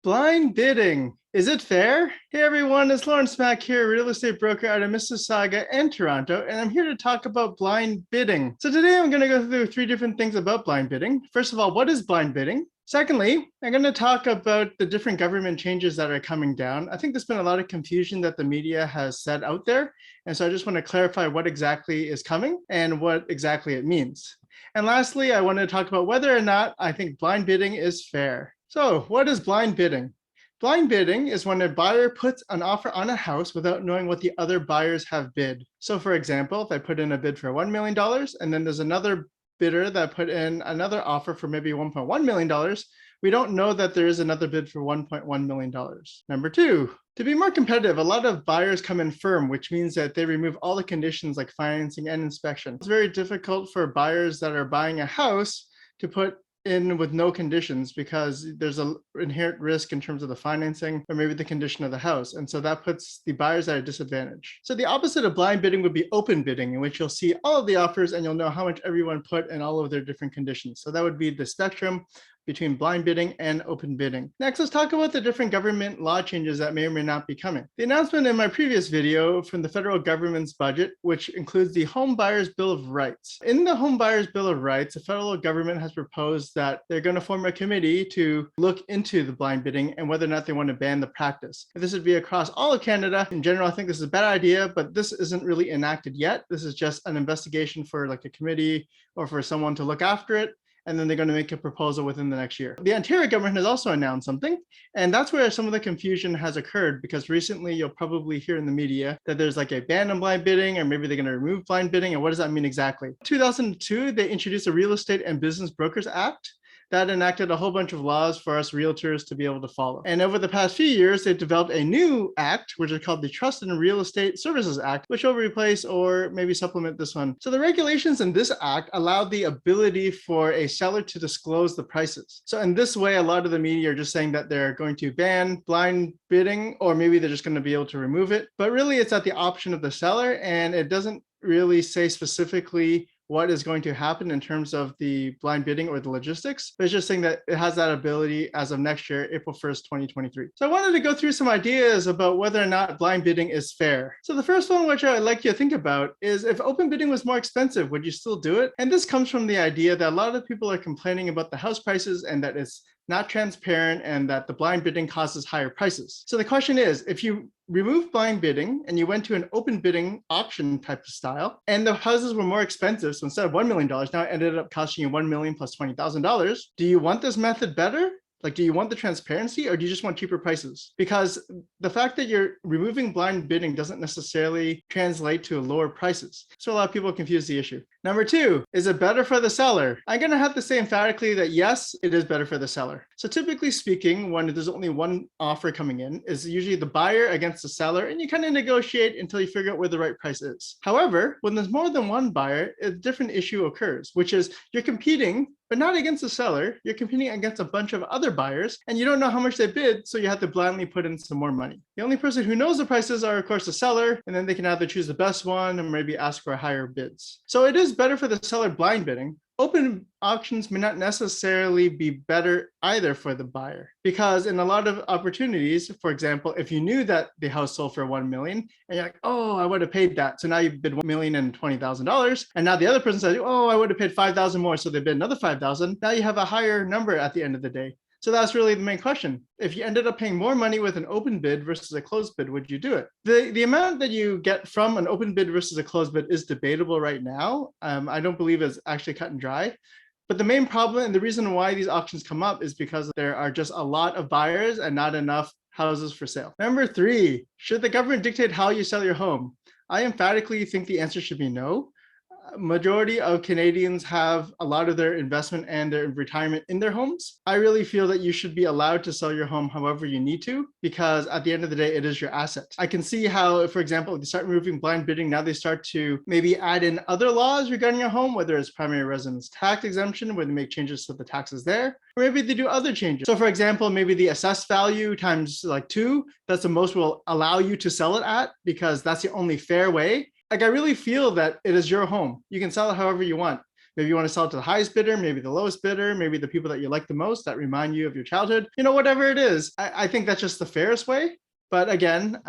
Blind bidding. Is it fair? Hey everyone, it's Lawrence Mak here, real estate broker out of Mississauga and Toronto, and I'm here to talk about blind bidding. So today I'm going to go through three different things about blind bidding. First of all, what is blind bidding? Secondly, I'm going to talk about the different government changes that are coming down. I think there's been a lot of confusion that the media has said out there, and so I just want to clarify what exactly is coming and what exactly it means. And lastly, I want to talk about whether or not I think blind bidding is fair. So what is blind bidding? Blind bidding is when a buyer puts an offer on a house without knowing what the other buyers have bid. So for example, if I put in a bid for $1 million and then there's another bidder that put in another offer for maybe $1.1 million, we don't know that there is another bid for $1.1 million. Number two, to be more competitive, a lot of buyers come in firm, which means that they remove all the conditions like financing and inspection. It's very difficult for buyers that are buying a house to put in with no conditions because there's an inherent risk in terms of the financing or maybe the condition of the house. And so that puts the buyers at a disadvantage. So the opposite of blind bidding would be open bidding, in which you'll see all of the offers and you'll know how much everyone put in all of their different conditions. So that would be the spectrum between blind bidding and open bidding. Next, let's talk about the different government law changes that may or may not be coming. The announcement in my previous video from the federal government's budget, which includes the Home Buyers Bill of Rights. In the Home Buyers Bill of Rights, the federal government has proposed that they're going to form a committee to look into the blind bidding and whether or not they want to ban the practice. This would be across all of Canada. In general, I think this is a bad idea, but this isn't really enacted yet. This is just an investigation for like a committee or for someone to look after it. And then they're going to make a proposal within the next year. The Ontario government has also announced something, and that's where some of the confusion has occurred, because recently you'll probably hear in the media that there's like a ban on blind bidding, or maybe they're going to remove blind bidding. And what does that mean exactly? 2002, they introduced the Real Estate and Business Brokers Act. That enacted a whole bunch of laws for us realtors to be able to follow. And over the past few years, they've developed a new act, which is called the Trust and Real Estate Services Act, which will replace or maybe supplement this one. So the regulations in this act allow the ability for a seller to disclose the prices. So in this way, a lot of the media are just saying that they're going to ban blind bidding, or maybe they're just going to be able to remove it. But really, it's at the option of the seller, and it doesn't really say specifically what is going to happen in terms of the blind bidding or the logistics. But it's just saying that it has that ability as of next year, April 1st, 2023. So I wanted to go through some ideas about whether or not blind bidding is fair. So the first one, which I'd like you to think about, is if open bidding was more expensive, would you still do it? And this comes from the idea that a lot of people are complaining about the house prices and that it's not transparent and that the blind bidding causes higher prices. So the question is, if you remove blind bidding and you went to an open bidding auction type of style and the houses were more expensive, so instead of $1 million, now it ended up costing you $1 million plus $20,000, do you want this method better? Like, do you want the transparency or do you just want cheaper prices? Because the fact that you're removing blind bidding doesn't necessarily translate to lower prices. So a lot of people confuse the issue. Number two, is it better for the seller? I'm going to have to say emphatically that yes, it is better for the seller. So typically speaking, when there's only one offer coming in, is usually the buyer against the seller, and you kind of negotiate until you figure out where the right price is. However, when there's more than one buyer, a different issue occurs, which is you're competing, but not against the seller. You're competing against a bunch of other buyers, and you don't know how much they bid, so you have to blindly put in some more money. The only person who knows the prices are, of course, the seller, and then they can either choose the best one or maybe ask for higher bids. So it is better for the seller blind bidding. Open auctions may not necessarily be better either for the buyer, because in a lot of opportunities, for example, if you knew that the house sold for $1 million and you're like, oh, I would have paid that. So now you bid $1,020,000. And now the other person says, oh, I would have paid 5,000 more. So they bid another 5,000. Now you have a higher number at the end of the day. So that's really the main question. If you ended up paying more money with an open bid versus a closed bid, would you do it? The amount that you get from an open bid versus a closed bid is debatable right now. I don't believe it's actually cut and dry. But the main problem and the reason why these auctions come up is because there are just a lot of buyers and not enough houses for sale. Number three, should the government dictate how you sell your home? I emphatically think the answer should be no. Majority of Canadians have a lot of their investment and their retirement in their homes. I really feel that you should be allowed to sell your home however you need to, because at the end of the day, it is your asset. I can see how, for example, if they start removing blind bidding, now they start to maybe add in other laws regarding your home, whether it's primary residence tax exemption, where they make changes to the taxes there, or maybe they do other changes. So for example, maybe the assessed value times like 2, that's the most will allow you to sell it at, because that's the only fair way. Like, I really feel that it is your home. You can sell it however you want. Maybe you want to sell it to the highest bidder, maybe the lowest bidder, maybe the people that you like the most that remind you of your childhood, whatever it is. I think that's just the fairest way. But again,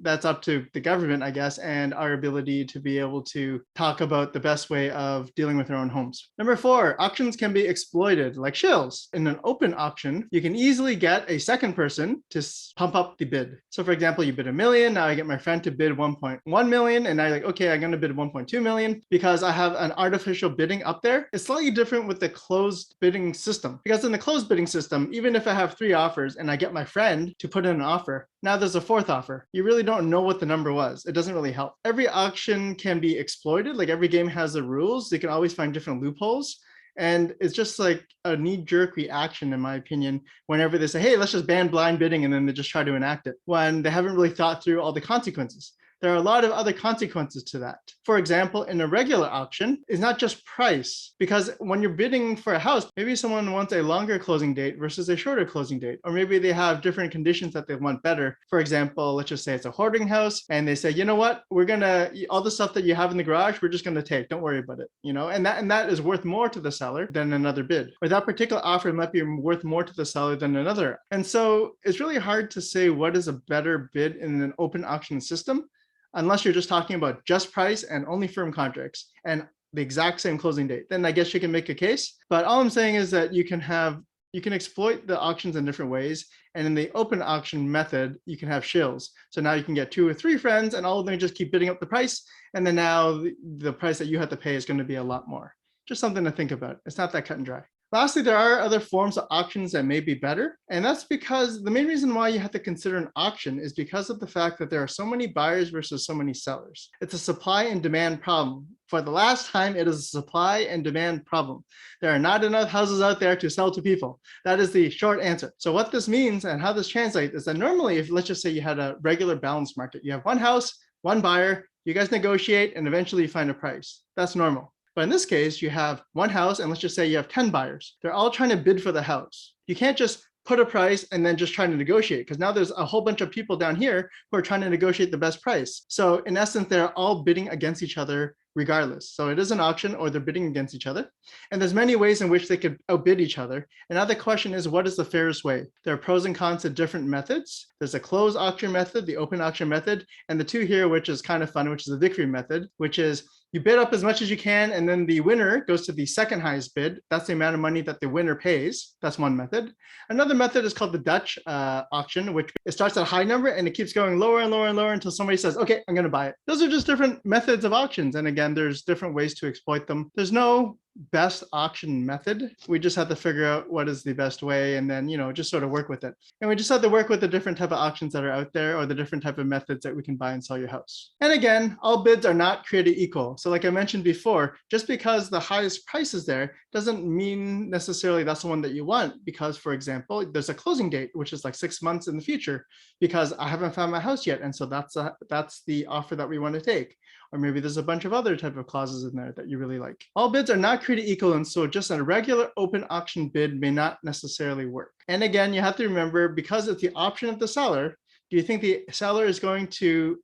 that's up to the government, I guess, and our ability to be able to talk about the best way of dealing with our own homes. Number 4, auctions can be exploited like shills. In an open auction, you can easily get a second person to pump up the bid. So for example, you bid $1 million. Now I get my friend to bid 1.1 million. And I'm like, okay, I'm going to bid 1.2 million because I have an artificial bidding up there. It's slightly different with the closed bidding system, because in the closed bidding system, even if I have 3 offers and I get my friend to put in an offer, now there's a 4th offer. You really don't know what the number was. It doesn't really help. Every auction can be exploited. Like every game has the rules. You can always find different loopholes. And it's just like a knee-jerk reaction, in my opinion, whenever they say, hey, let's just ban blind bidding, and then they just try to enact it when they haven't really thought through all the consequences. There are a lot of other consequences to that. For example, in a regular auction, it's not just price, because when you're bidding for a house, maybe someone wants a longer closing date versus a shorter closing date, or maybe they have different conditions that they want better. For example, let's just say it's a hoarding house, and they say, you know what, we're gonna, all the stuff that you have in the garage, we're just gonna take, don't worry about it, and that is worth more to the seller than another bid, or that particular offer might be worth more to the seller than another. And so it's really hard to say what is a better bid in an open auction system, unless you're just talking about just price and only firm contracts and the exact same closing date. Then I guess you can make a case. But all I'm saying is that you can exploit the auctions in different ways. And in the open auction method, you can have shills. So now you can get 2 or 3 friends and all of them just keep bidding up the price. And then now the price that you have to pay is going to be a lot more. Just something to think about. It's not that cut and dry. Lastly, there are other forms of auctions that may be better. And that's because the main reason why you have to consider an auction is because of the fact that there are so many buyers versus so many sellers. It's a supply and demand problem. For the last time, it is a supply and demand problem. There are not enough houses out there to sell to people. That is the short answer. So what this means and how this translates is that normally, if let's just say you had a regular balanced market, you have one house, one buyer, you guys negotiate, and eventually you find a price. That's normal. But in this case, you have one house, and let's just say you have 10 buyers. They're all trying to bid for the house. You can't just put a price and then just trying to negotiate, because now there's a whole bunch of people down here who are trying to negotiate the best price. So in essence, they're all bidding against each other regardless. So it is an auction, or they're bidding against each other. And there's many ways in which they could outbid each other. And now the question is, what is the fairest way? There are pros and cons to different methods. There's a closed auction method, the open auction method, and the 2 here, which is kind of fun, which is the victory method, which is you bid up as much as you can, and then the winner goes to the second highest bid. That's the amount of money that the winner pays. That's one method. Another method is called the Dutch auction, which it starts at a high number and it keeps going lower and lower and lower until somebody says, okay, I'm going to buy it. Those are just different methods of auctions. And again, there's different ways to exploit them. There's no best auction method. We just have to figure out what is the best way, and then just sort of work with it. And we just have to work with the different type of auctions that are out there, or the different type of methods that we can buy and sell your house. And again, all bids are not created equal. So like I mentioned before, just because the highest price is there doesn't mean necessarily that's the one that you want, because for example, there's a closing date which is like 6 months in the future because I haven't found my house yet, and so that's the offer that we want to take. Or maybe there's a bunch of other type of clauses in there that you really like. All bids are not created equal, and so just a regular open auction bid may not necessarily work. And again, you have to remember, because it's the option of the seller, do you think the seller is going to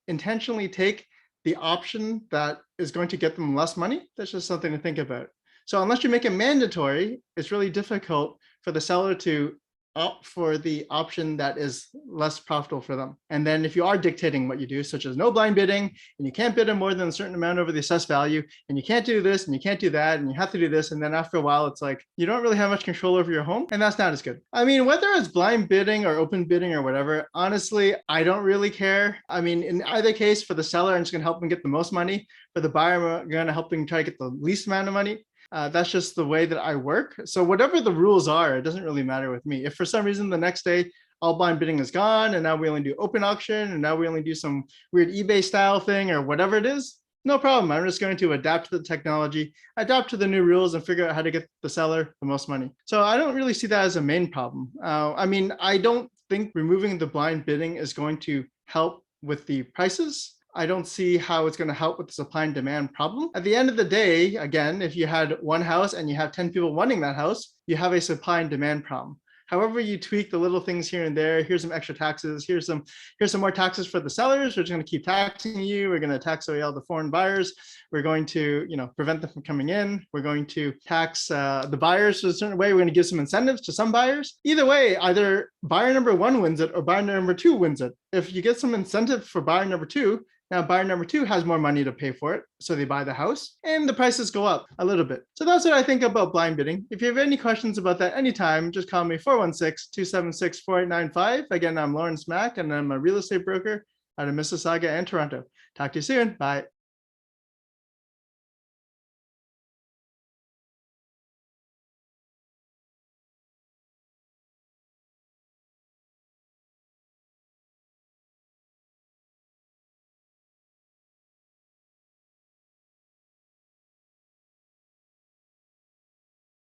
intentionally take the option that is going to get them less money? That's just something to think about. So unless you make it mandatory, it's really difficult for the seller to opt for the option that is less profitable for them. And then if you are dictating what you do, such as no blind bidding, and you can't bid in more than a certain amount over the assessed value, and you can't do this, and you can't do that, and you have to do this, and then after a while, it's like, you don't really have much control over your home, and that's not as good. I mean, whether it's blind bidding or open bidding or whatever, honestly, I don't really care. I mean, in either case, for the seller, I'm just gonna help them get the most money. For the buyer, I'm gonna help them try to get the least amount of money. That's just the way that I work. So whatever the rules are, it doesn't really matter with me. If for some reason the next day all blind bidding is gone, and now we only do open auction, and now we only do some weird eBay style thing or whatever it is, no problem. I'm just going to adapt to the technology, adapt to the new rules, and figure out how to get the seller the most money. So I don't really see that as a main problem. I mean, I don't think removing the blind bidding is going to help with the prices. I don't see how it's going to help with the supply and demand problem. At the end of the day, again, if you had one house and you have 10 people wanting that house, you have a supply and demand problem. However you tweak the little things here and there, here's some extra taxes, here's some more taxes for the sellers. We're just going to keep taxing you. We're going to tax away all the foreign buyers. We're going to, prevent them from coming in. We're going to tax the buyers a certain way. We're going to give some incentives to some buyers. Either way, either buyer number 1 wins it or buyer number 2 wins it. If you get some incentive for buyer number 2, now buyer number 2 has more money to pay for it, so they buy the house and the prices go up a little bit. So that's what I think about blind bidding. If you have any questions about that anytime, just call me 416-276-4895. Again, I'm Lawrence Mak and I'm a real estate broker out of Mississauga and Toronto. Talk to you soon. Bye.